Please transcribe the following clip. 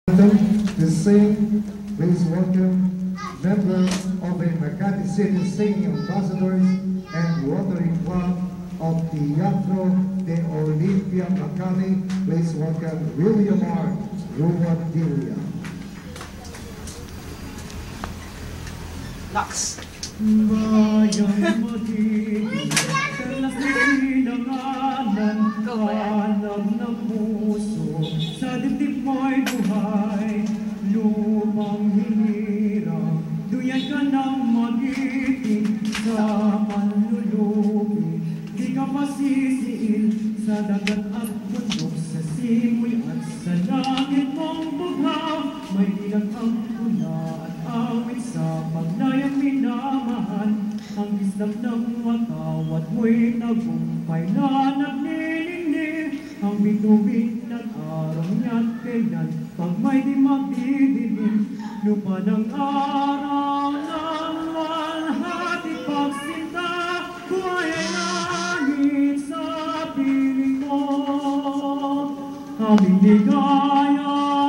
To sing, please welcome members of the Makati City Singing Ambassadors and Rotary Club of Teatro de Olimpia Makati. Please welcome William R. Ruwadilla. Lux. Bayang magiging sa pinangalan, hanap ng puso, sa dibdib mo'y buhay, lumang hinirang, duyan ka ng magiting, sa panlulubi, di ka masisiil, sa dagat at bundok, sa simoy at sa langit mong bughaw, may ilang ang puna at awit sa pagnayang minamahal, ang islap ng watawat mo'y tagumpay na nagniningning, ang bituin at araw niya't kailan, pag may di magdidilim, lupa ng araw ng walhati pagsinta, buhay ay langit sa piling mo, aming ligaya.